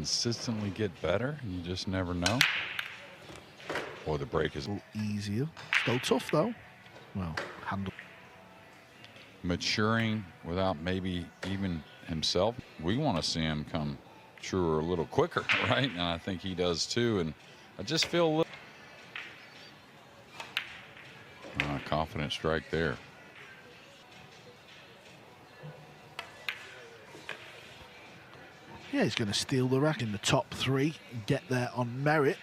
consistently get better. You just never know. Boy, the break is a little easier. Still tough, though. Well, handle. Maturing without maybe even himself. We want to see him come truer a little quicker, right? And I think he does too. And I just feel a little confident strike there. Yeah, he's going to steal the rack in the top 3 and get there on merit.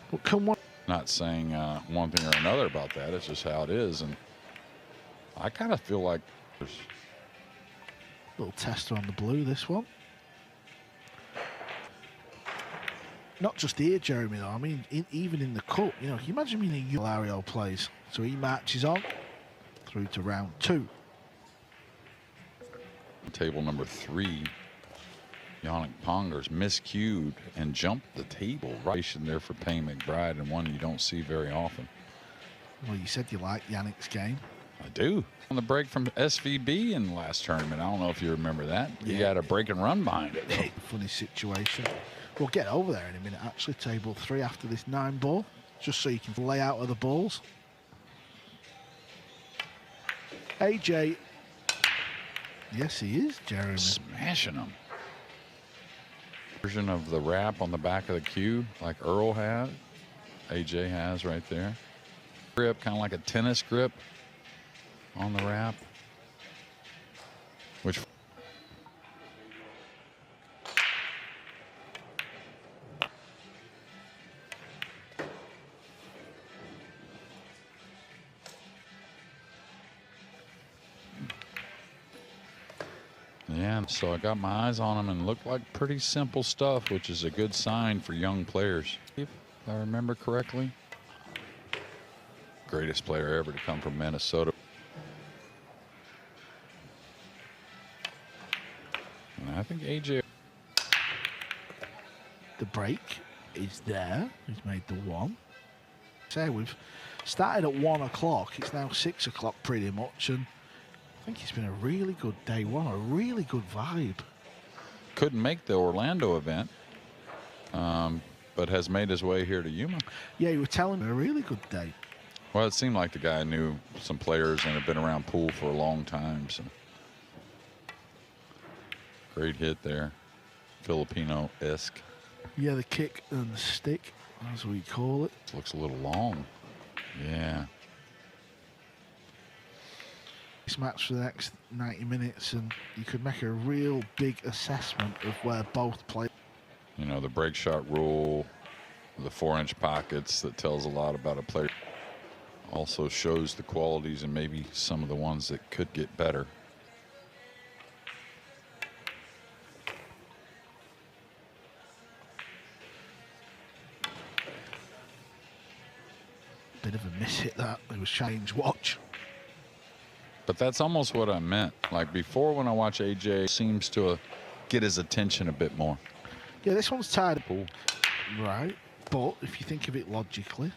But come on. Not saying one thing or another about that. It's just how it is. And I kind of feel like there's a little tester on the blue, this one. Not just here, Jeremy, though. I mean, even in the cup, you know, can you imagine being a Lario plays? So he marches on through to round 2. Table number 3, Yannick Ponger's miscued and jumped the table. Right there for Payne McBride, and one you don't see very often. Well, you said you liked Yannick's game. I do. On the break from SVB in the last tournament. I don't know if you remember that. Yeah. You got a break and run behind it, though. Funny situation. We'll get over there in a minute, actually. Table 3 after this 9 ball, just so you can lay out of the balls. AJ. Yes, he is, Jeremy. Smashing them. Version of the wrap on the back of the cue, like Earl had. AJ has right there. Grip, kind of like a tennis grip on the wrap. Which yeah, so I got my eyes on him and looked like pretty simple stuff, which is a good sign for young players. If I remember correctly, greatest player ever to come from Minnesota. And I think AJ. The break is there. He's made the 1. So we've started at 1 o'clock. It's now 6 o'clock pretty much, and I think it's been a really good day 1, a really good vibe. Couldn't make the Orlando event, but has made his way here to Yuma. Yeah, you were telling me a really good day. Well, it seemed like the guy knew some players and had been around pool for a long time. So great hit there, Filipino-esque. Yeah, the kick and the stick, as we call it. Looks a little long. Yeah. This match for the next 90 minutes, and you could make a real big assessment of where both play. You know, the break shot rule, the 4-inch pockets, that tells a lot about a player. Also shows the qualities and maybe some of the ones that could get better. Bit of a miss hit that. It was change watch. But that's almost what I meant. Like before, when I watch AJ, seems to get his attention a bit more. Yeah, this one's tied. Cool. Right. But if you think of it logically,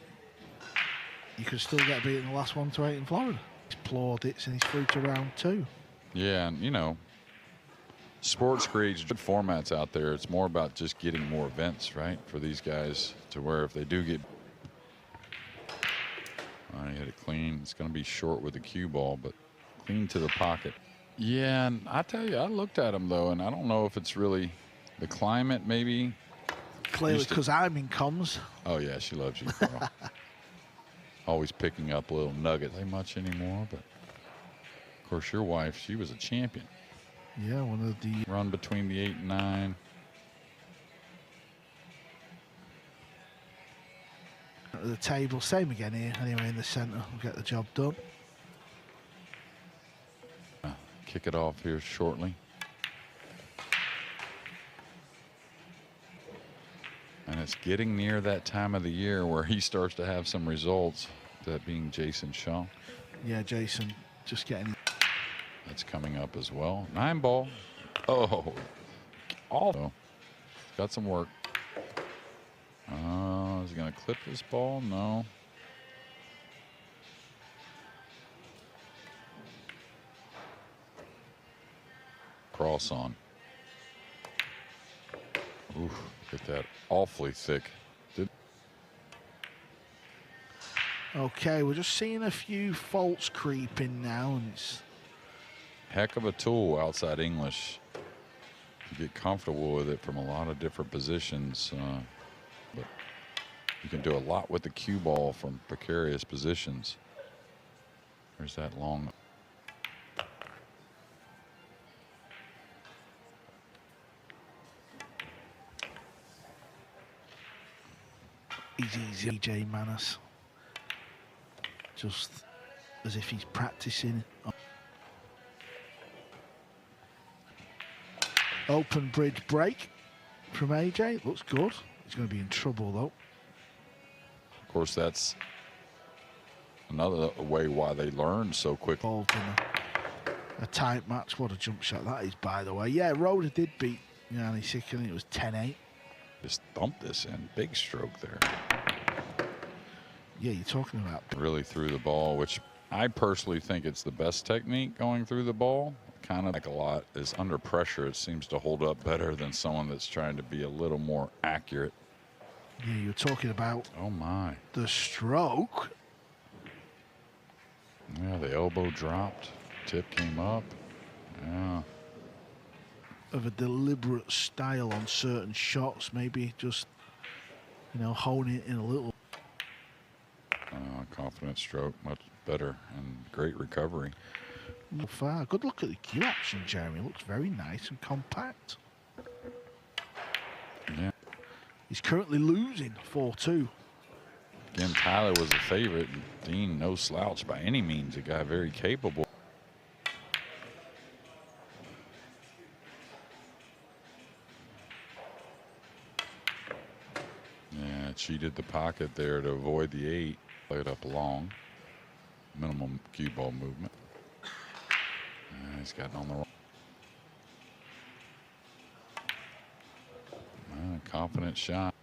you could still get beat in the last 1 to 8 in Florida. He's plaudits and he's through to round 2. Yeah, and you know, sports creates good formats out there. It's more about just getting more events, right, for these guys, to where if they do get. He hit it clean. It's going to be short with the cue ball, but clean to the pocket. Yeah, and I tell you, I looked at him, though, and I don't know if it's really the climate, maybe. Clearly, because I'm in comms. Oh, yeah, she loves you, Carl. Always picking up little nuggets. Not much anymore, but, of course, your wife, she was a champion. Yeah, one of the. Run between the 8 and 9. At the table, same again here. Anyway, in the centre, we'll get the job done. Kick it off here shortly. And it's getting near that time of the year where he starts to have some results, that being Jason Shaw. Yeah, Jason just getting. That's coming up as well. 9 ball. Oh, also got some work. Is he going to clip this ball? No. Cross on. Oof, get that awfully thick. Okay, we're just seeing a few faults creeping now, and it's Heck of a tool, outside English. You get comfortable with it from a lot of different positions. But you can do a lot with the cue ball from precarious positions. There's that long. he's easy, AJ Manis. Just as if he's practicing. Open bridge break from AJ. Looks good. He's going to be in trouble, though. Of course, that's another way why they learn so quick. Involved in a tight match. What a jump shot that is, by the way. Yeah, Rhoda did beat Yanni Sikkin. It was 10-8. Just thump this in. Big stroke there. Yeah, you're talking about. Really threw the ball, which I personally think it's the best technique going through the ball. Kind of like a lot is under pressure. It seems to hold up better than someone that's trying to be a little more accurate. Yeah, you're talking about. Oh, my. The stroke. Yeah, the elbow dropped. Tip came up. Yeah. Of a deliberate style on certain shots. Maybe just, you know, honing it in a little. Confident stroke, much better, and great recovery. Far. Good look at the cue action, Jeremy. Looks very nice and compact. Yeah. He's currently losing 4-2. Again, Tyler was a favorite. Dean, no slouch by any means. A guy very capable. Yeah, cheated the pocket there to avoid the 8. Played up long. Minimum cue ball movement. He's gotten on the wrong. Confident shot.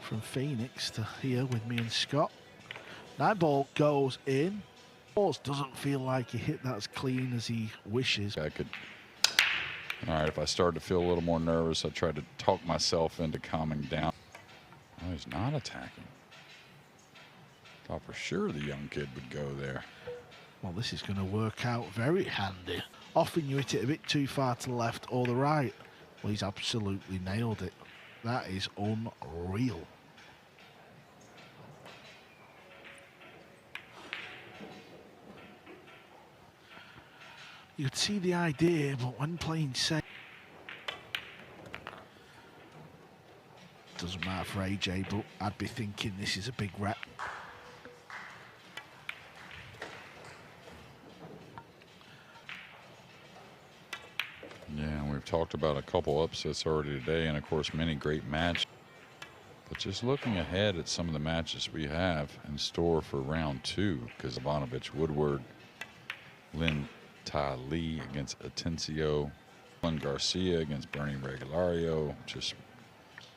From Phoenix to here with me and Scott. That ball goes in. Doesn't feel like he hit that as clean as he wishes. I could. All right, if I start to feel a little more nervous, I try to talk myself into calming down. Oh, he's not attacking. Thought for sure the young kid would go there. Well, this is going to work out very handy. Often you hit it a bit too far to the left or the right. Well, he's absolutely nailed it. That is unreal. You could see the idea, but when playing safe, doesn't matter for AJ, but I'd be thinking this is a big rep. Yeah, and we've talked about a couple upsets already today, and of course many great matches. But just looking ahead at some of the matches we have in store for round 2, because Ivanovic, Woodward, Lynn Ty Lee against Atencio, Lynn Garcia against Bernie Regulario, just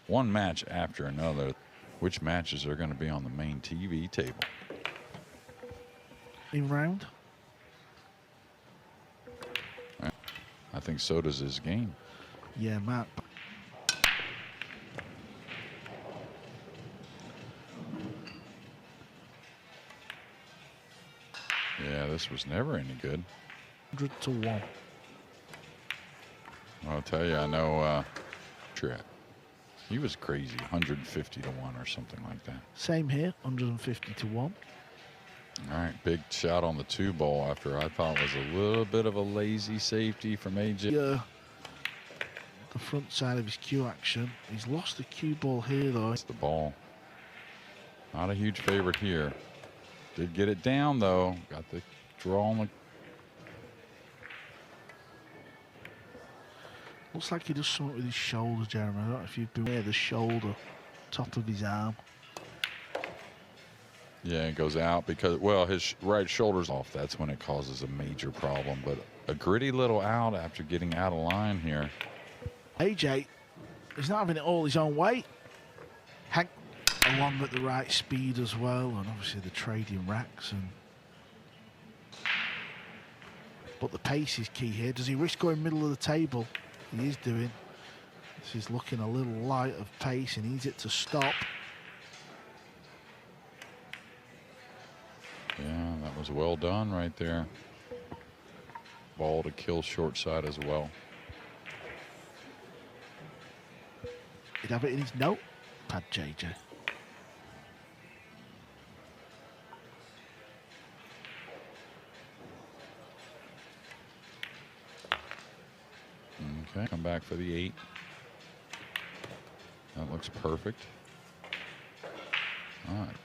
one match after another. Which matches are going to be on the main TV table? In round? I think so does his game. Yeah, Matt. Yeah, this was never any good. 100 to 1. I'll tell you, I know he was crazy, 150 to 1 or something like that. Same here, 150 to 1. All right, big shot on the 2 ball after I thought was a little bit of a lazy safety from AJ. Yeah, the front side of his cue action. He's lost the cue ball here, though. It's the ball. Not a huge favorite here. Did get it down, though. Got the draw on the. Looks like he does something with his shoulder, Jeremy. I don't know if you've been near the shoulder, top of his arm. Yeah, it goes out because, well, his right shoulder's off. That's when it causes a major problem. But a gritty little out after getting out of line here. AJ, he's not having it all his own way. along at the right speed as well, and obviously the trading racks. But the pace is key here. Does he risk going middle of the table? He is doing. This is looking a little light of pace. He needs it to stop. Yeah, that was well done right there. Ball to kill short side as well. He'd have it in his notepad, JJ. Okay, come back for the 8. That looks perfect. All right.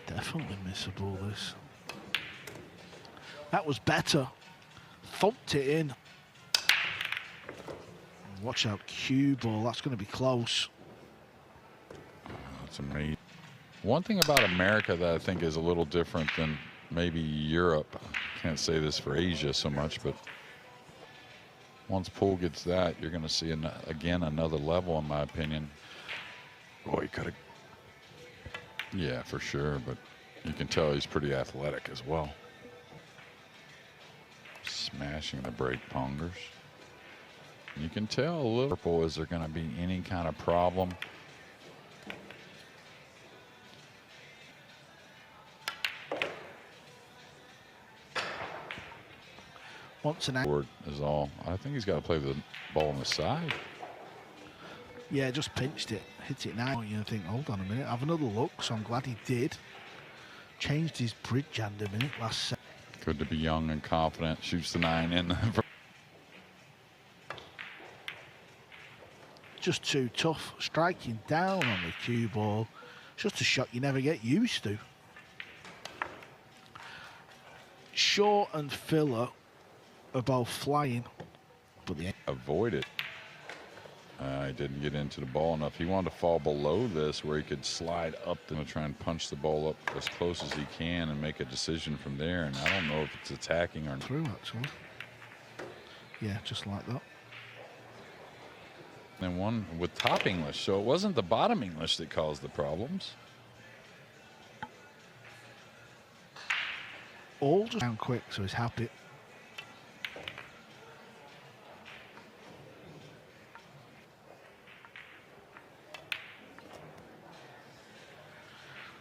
Definitely missable, this. That was better. Thumped it in. Watch out, cue ball. That's going to be close. That's amazing. One thing about America that I think is a little different than maybe Europe. I can't say this for Asia so much, but once Poole gets that, you're going to see, again, another level, in my opinion. Boy, he could have. Yeah, for sure, but you can tell he's pretty athletic as well. Smashing the break pongers. You can tell a little purple, is there going to be any kind of problem? Wants an Board is all. I think he's got to play the ball on the side. Yeah, just pinched it. Hit it now. You think, hold on a minute, have another look. So I'm glad he did. Changed his bridge hand a minute last set. Good to be young and confident. Shoots the 9 in. Just too tough. Striking down on the cue ball. Just a shot you never get used to. Short and filler are both flying, but the Avoid it. He didn't get into the ball enough. He wanted to fall below this where he could slide up and try and punch the ball up as close as he can and make a decision from there. And I don't know if it's attacking or through, actually. Yeah, just like that. And one with top English, so it wasn't the bottom English that caused the problems. All just down quick, so he's happy.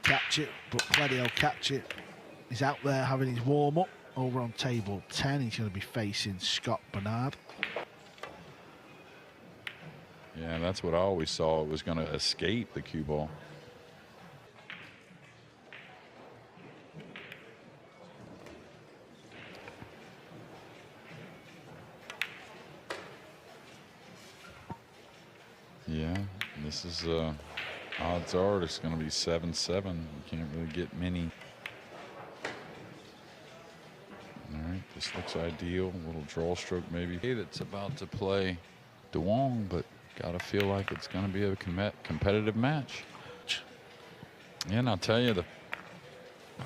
Catch it, but Plenty will catch it. He's out there having his warm-up over on table 10. He's going to be facing Scott Bernard. Yeah, that's what I always saw. It was going to escape the cue ball. Yeah, this is odds are it's going to be 7-7. You can't really get many. All right, this looks ideal. A little draw stroke maybe. That's about to play DeWong, but got to feel like it's going to be a competitive match. Yeah, and I'll tell you,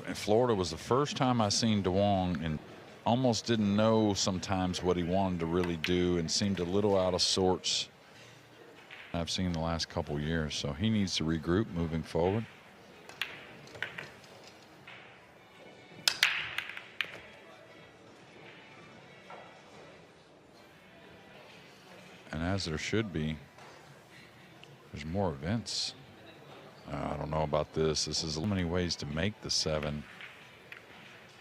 in Florida was the first time I seen DeWong and almost didn't know sometimes what he wanted to really do and seemed a little out of sorts. I've seen the last couple years, so he needs to regroup moving forward. And as there should be, there's more events. I don't know about this. This is so many ways to make the 7.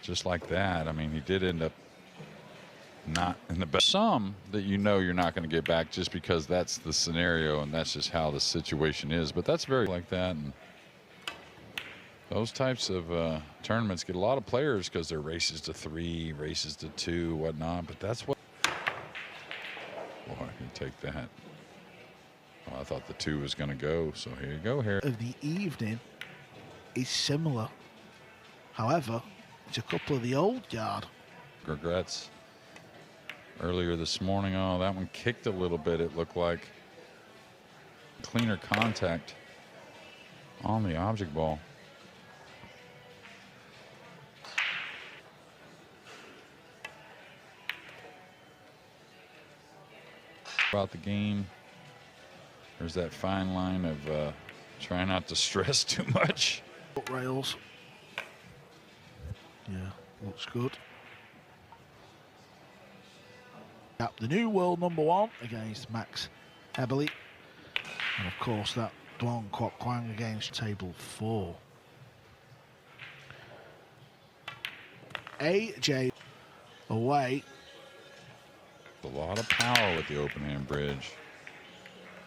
Just like that. I mean, he did end up not in the best. Some that you know you're not going to get back just because that's the scenario and that's just how the situation is. But that's very like that. And those types of tournaments get a lot of players because they're races to 3, races to 2, whatnot. But that's what. Boy, you take that. Well, I thought the 2 was going to go. So here you go, Harry. Of the evening is similar. However, it's a couple of the old guard. Regrets. Earlier this morning, oh, that one kicked a little bit, it looked like. Cleaner contact on the object ball. About the game, there's that fine line of trying not to stress too much. Rails. Yeah, looks good. Yep, the new world #1 against Max Eberle. And of course that Duong Kwok Kwang against table 4. AJ away. A lot of power with the open hand bridge.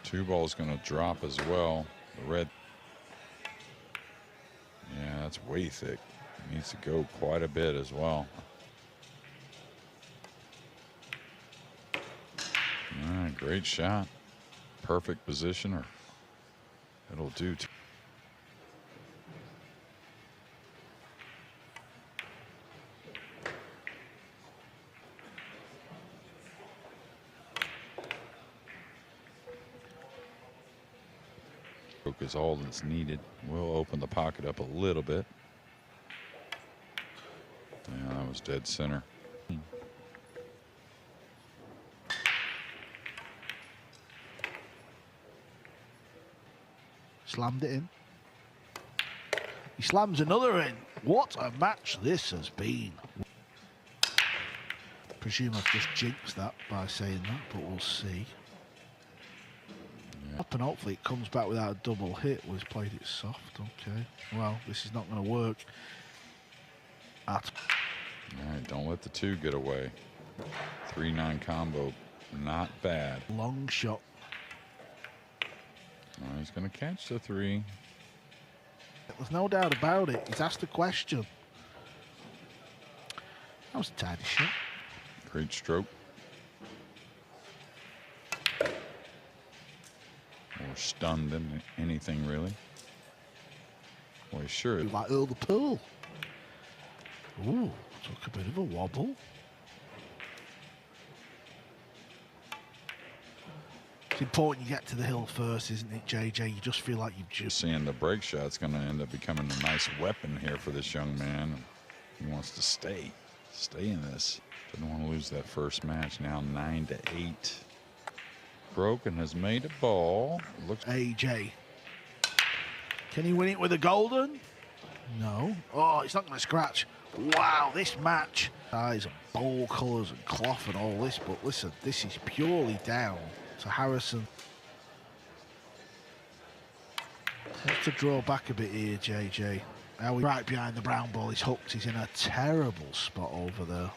2 ball's going to drop as well. The red. Yeah, that's way thick. Needs to go quite a bit as well. All right, great shot. Perfect position, or it'll do. Is all that's needed. We'll open the pocket up a little bit. Yeah, that was dead center. Slammed it in. He slams another in. What a match this has been. Presume I've just jinxed that by saying that, but we'll see. Up and hopefully it comes back without a double hit. We've played it soft. Okay. Well, this is not going to work. All right, don't let the 2 get away. 3-9 combo, not bad. Long shot. He's going to catch the 3. There's no doubt about it. He's asked the question. That was a tidy shot. Great stroke. Or stunned in anything really. Boy, sure. Like Earl the Pool. Ooh, took a bit of a wobble. It's important you get to the hill first, isn't it, JJ? You just feel like you've just... Seeing the break shot's going to end up becoming a nice weapon here for this young man. He wants to stay in this. Didn't want to lose that first match. Now 9-8. Broken has made a ball. Looks AJ. Can he win it with a golden? No. Oh, it's not going to scratch. Wow, this match. Eyes and bowl colours and cloth and all this. But listen, this is purely down to Harrison. Has to draw back a bit here, JJ. Now we're right behind the brown ball. He's hooked. He's in a terrible spot over there.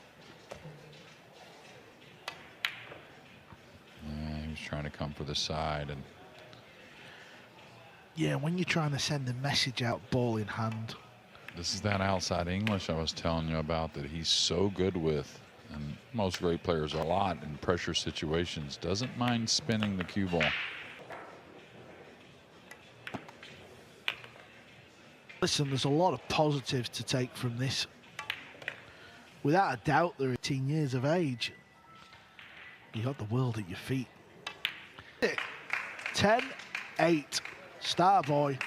He was trying to come for the side. And yeah, when you're trying to send a message out ball in hand. This is that outside English I was telling you about that he's so good with. And most great players a lot in pressure situations. Doesn't mind spinning the cue ball. Listen, there's a lot of positives to take from this. Without a doubt, they're 18 years of age. You got the world at your feet. 10-8. Star boy.